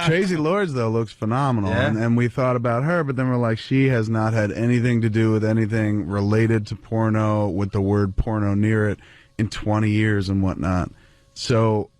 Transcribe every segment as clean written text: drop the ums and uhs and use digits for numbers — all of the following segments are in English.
Traci Lords, though, looks phenomenal, and we thought about her, but then we're like, she has not had anything to do with anything related to porno, with the word porno near it, in 20 years and whatnot. So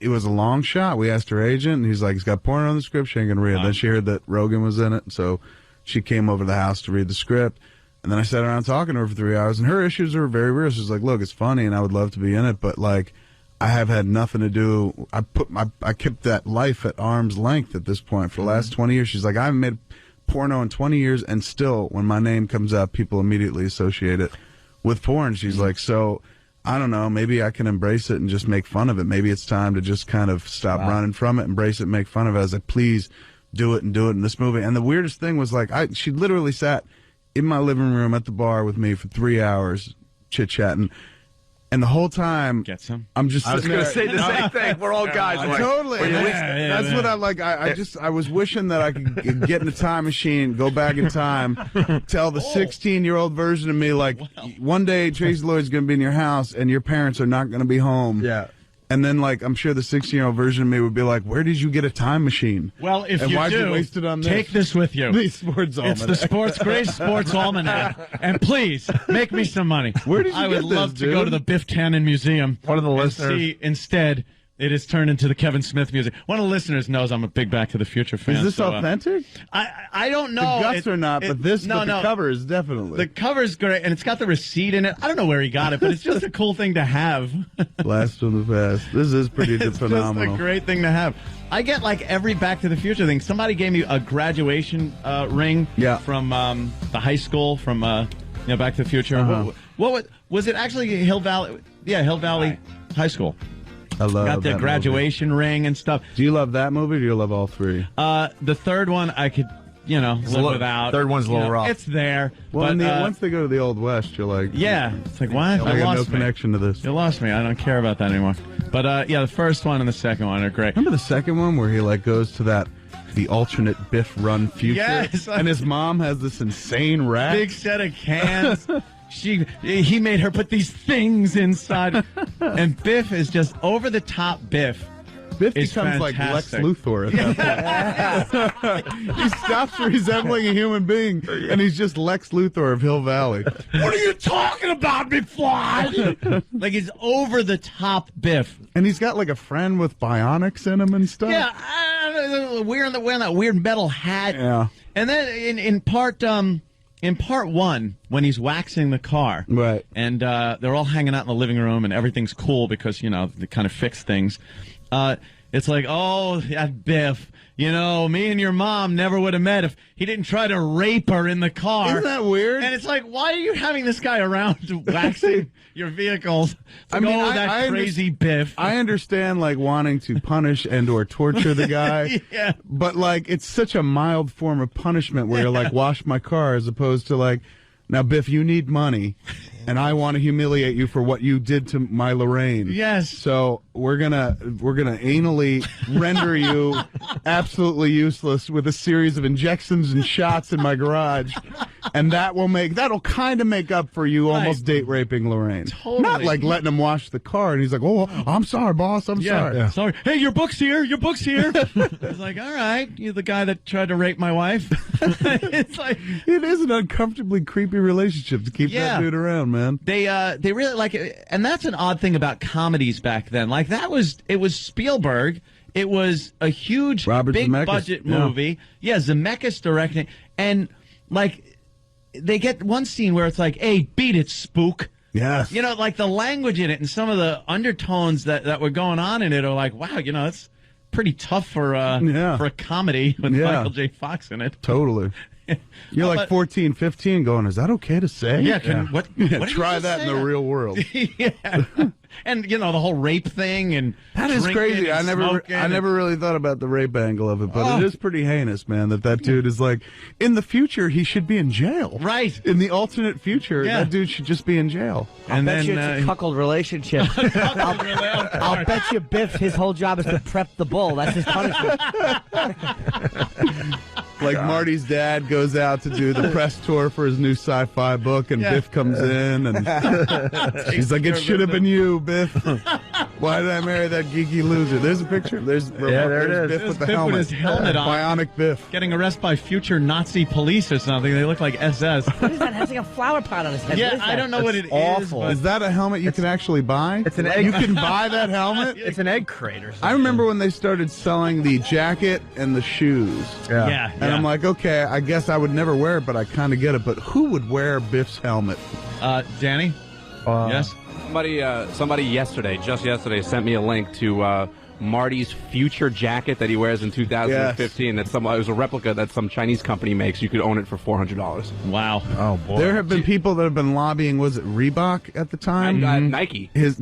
it was a long shot. We asked her agent, and he's like, he's got porno in the script, she ain't gonna read it. Then she heard that Rogan was in it, so she came over to the house to read the script. And then I sat around talking to her for 3 hours, and her issues are very real. She's like, look, it's funny, and I would love to be in it, but, like, I have had nothing to do. I kept that life at arm's length at this point for the last 20 years. She's like, I haven't made porno in 20 years, and still, when my name comes up, people immediately associate it with porn. She's like, so, I don't know, maybe I can embrace it and just make fun of it. Maybe it's time to just kind of stop running from it, embrace it, make fun of it. I was like, please do it in this movie. And the weirdest thing was, like, she literally sat in my living room at the bar with me for 3 hours, chit-chatting. And the whole time, get some. I'm just I was going to say the same thing. We're all guys. Like, totally. That's what I like. I was wishing that I could get in a time machine, go back in time, tell the 16-year-old version of me, like, one day Traci Lords is going to be in your house and your parents are not going to be home. Yeah. And then, like, I'm sure the 16-year-old version of me would be like, where did you get a time machine? Well, if and you why'd do, you waste it on this? Take this with you. The sports almanac. It's the Great Sports Almanac. And please, make me some money. Where did you I get would this, love to dude? go to the Biff Tannen Museum. One of the and listeners. see, instead, it is turned into the Kevin Smith Museum. One of the listeners knows I'm a big Back to the Future fan. Is this so, authentic? I don't know. The guts are not, but the cover is definitely. The cover's great, and it's got the receipt in it. I don't know where he got it, but it's just a cool thing to have. Blast from the past. This is pretty phenomenal. It's just a great thing to have. I get, like, every Back to the Future thing. Somebody gave me a graduation ring from the high school from Back to the Future. What was it actually? Hill Valley? Yeah, Hill Valley High School. I love got their that graduation ring and stuff. Do you love that movie or do you love all three? The third one I could, live without. Third one's a little rough. It's there. Well, but, once they go to the Old West, you're like... Yeah. It's like, what? I got no lost me. connection to this. You lost me. I don't care about that anymore. But, the first one and the second one are great. Remember the second one where he, like, goes to the alternate Biff run future? Yes. And his mom has this insane rack? Big set of cans. He made her put these things inside. And Biff is just over-the-top Biff. Biff becomes like Lex Luthor at that point. He stops resembling a human being, and he's just Lex Luthor of Hill Valley. What are you talking about, McFly? Like, he's over-the-top Biff. And he's got, like, a friend with bionics in him and stuff. Yeah, wearing that weird metal hat. Yeah. And then in part one, when he's waxing the car, right, and they're all hanging out in the living room, and everything's cool because they kind of fix things. It's like, oh, that Biff. Me and your mom never would have met if he didn't try to rape her in the car. Isn't that weird? And it's like, why are you having this guy around waxing your vehicles? It's like, that crazy Biff. I understand, like, wanting to punish and or torture the guy. Yeah. But, like, it's such a mild form of punishment where you're like, wash my car, as opposed to, like, now, Biff, you need money, and I want to humiliate you for what you did to my Lorraine. Yes. So we're gonna anally render you absolutely useless with a series of injections and shots in my garage, and that'll kind of make up for you almost date raping Lorraine. Totally. Not like letting him wash the car, and he's like, "Oh, I'm sorry, boss. I'm sorry." Yeah. Sorry. Hey, your book's here. Your book's here. It's like, all right, you're the guy that tried to rape my wife. It's like, it is an uncomfortably creepy relationship to keep that dude around, man. They really like it, and that's an odd thing about comedies back then. Like, it was Spielberg. It was a huge, big budget movie. Yeah, Zemeckis directing, and like they get one scene where it's like, "Hey, beat it, spook." Yes. Like the language in it and some of the undertones that were going on in it are like, wow, it's pretty tough for a comedy with Michael J. Fox in it. Totally. You're like 14, 15 going, is that okay to say? Yeah, what try that in the real world. Yeah. And, the whole rape thing and that is crazy. I never really thought about the rape angle of it, but it is pretty heinous, man, that dude is like, in the future, he should be in jail. Right. In the alternate future, that dude should just be in jail. I'll bet you it's a cuckold relationship. I'll bet you Biff, his whole job is to prep the bull. That's his punishment. Like Marty's dad goes out to do the press tour for his new sci-fi book, and Biff comes in, and he's like, "It should have been you, Biff." Why did I marry that geeky loser? There's a picture. There it is. Biff with the Biff helmet. with his helmet on. Bionic Biff. Getting arrested by future Nazi police or something. They look like SS. What is that? It has like a flower pot on his head. Yeah, I don't know what it is. awful. Is that a helmet you can actually buy? It's an egg. You can buy that helmet? It's an egg crate or something. I remember when they started selling the jacket and the shoes. Yeah. And I'm like, okay, I guess I would never wear it, but I kind of get it. But who would wear Biff's helmet? Danny? Yes? Somebody just yesterday, sent me a link to Marty's future jacket that he wears in 2015. Yes. It was a replica that some Chinese company makes. You could own it for $400. Wow. Oh, boy. There have been people that have been lobbying, was it Reebok at the time? Nike. His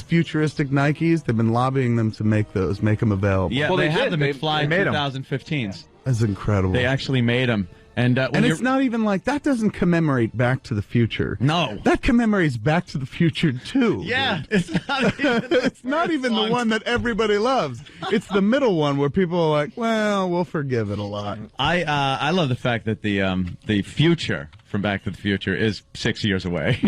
futuristic Nikes, they've been lobbying them to make them available. Yeah, well, they have did. the McFly They 2015s. That's incredible. They actually made them. And it's not even like, that doesn't commemorate Back to the Future. No. That commemorates Back to the Future 2. Yeah, it's not even, it's not even the one that everybody loves. It's the middle one where people are like, well, we'll forgive it a lot. I love the fact that the future from Back to the Future is 6 years away.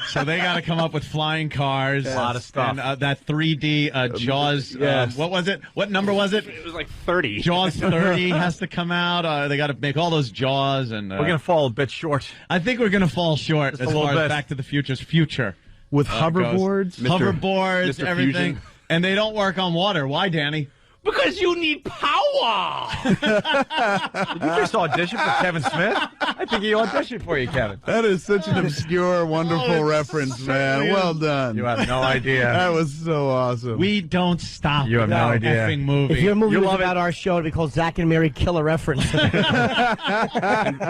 So they got to come up with flying cars. A lot of stuff. And that 3D Jaws, yes. What was it? What number was it? It was like 30. Jaws 30 has to come out. They got to make all those Jaws. And We're going to fall a bit short. I think we're going to fall short Just as a little far as bit. Back to the Future's future. With hoverboards? Hoverboards, Mr. everything. Fusion. And they don't work on water. Why, Danny? Because you need power. Did you just audition for Kevin Smith? I think he auditioned for you, Kevin. That is such an obscure, wonderful reference, man. certainly Well is. done. You have no idea. That was so awesome. We don't stop. You have no that idea. effing movie. If your movie You was love about our show, it'd be called Zach and Mary Kill a Reference.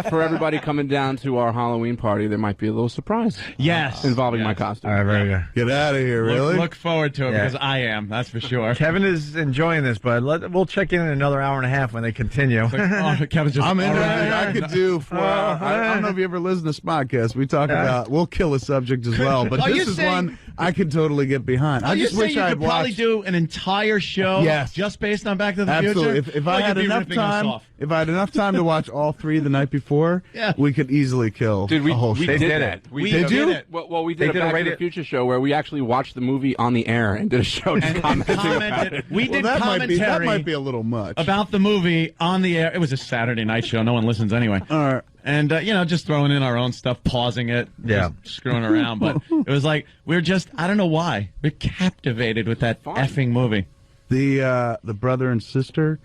For everybody coming down to our Halloween party, there might be a little surprise Yes. involving Yes. my costume. All right, very good. Get out of here, really? Look forward to it Yeah. because I am. That's for sure. Kevin is enjoying this, but we'll check in another hour and a half when they continue. Oh, Kevin's just. I'm into it. already- I could do 4 hours. I don't know if you ever listened to this podcast. We talk about, we'll kill a subject as well, but Are you this is saying- one I could totally get behind. I you just wish you I had could probably watched. do an entire show Yes. just based on Back to the Absolutely. Future? If I Well, had you'd be enough ripping us time, off. if I had enough time to watch all 3 the night before, Yeah. we could easily kill Dude, a whole we show. did did that. it. We Did you? it. Well, we They did a did a Back to radio- the Future show where we actually watched the movie on the air and did a show just commenting about it. We did that commentary might be a little much. about the movie on the air. It was a Saturday night show. No one listens anyway. All right. And, just throwing in our own stuff, pausing it, Yeah. just screwing around. But it was like, we're just, I don't know why, we're captivated with that effing movie. The brother and sister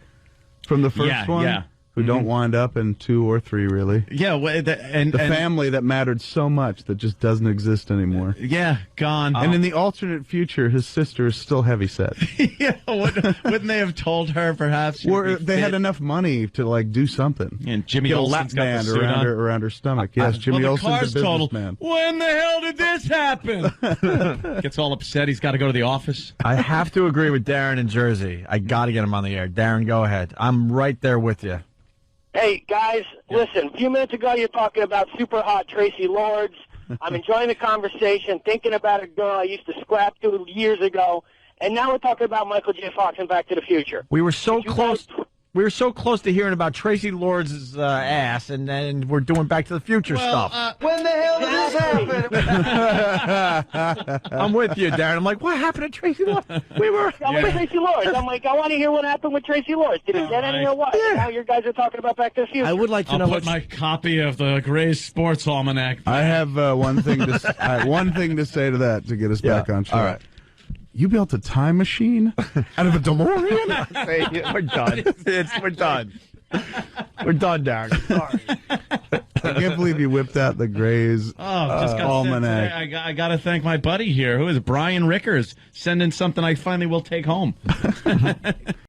from the first Yeah, one, yeah. who don't wind up in 2 or 3, really. Yeah, and Family that mattered so much that just doesn't exist anymore. Yeah, gone. And in the alternate future, his sister is still heavyset. Yeah, wouldn't they have told her perhaps? she Or would be they had fit? enough money to do something. And Jimmy Get a Olsen's lap got the band suit around on. around her stomach. Yes, Jimmy well, the Olsen's car's a total. businessman. When the hell did this happen? Gets all upset. He's got to go to the office. I have to agree with Darren in Jersey. I got to get him on the air. Darren, go ahead. I'm right there with you. Hey, guys, listen, a few minutes ago you're talking about super hot Traci Lords. I'm enjoying the conversation, thinking about a girl I used to scrap to years ago, and now we're talking about Michael J. Fox and Back to the Future. We were so Did you close. guys- We were so close to hearing about Traci Lords' ass, and then we're doing Back to the Future stuff. When the hell did this happen? I'm with you, Darren. I'm like, what happened to Traci Lords? We were. I'm with Traci Lords. I'm like, I want to hear what happened with Traci Lords. Did it get any or what? Yeah. Now your guys are talking about Back to the Future. I would like to I'll know put my copy of the Gray's Sports Almanac. I have one thing to say to that to get us back on track. All right. You built a time machine out of a DeLorean? We're done. We're done. We're done, Darren. Sorry. I can't believe you whipped out the Gray's Just got sent almanac. today. I got to thank my buddy here, who is Brian Rickers, sending something I finally will take home.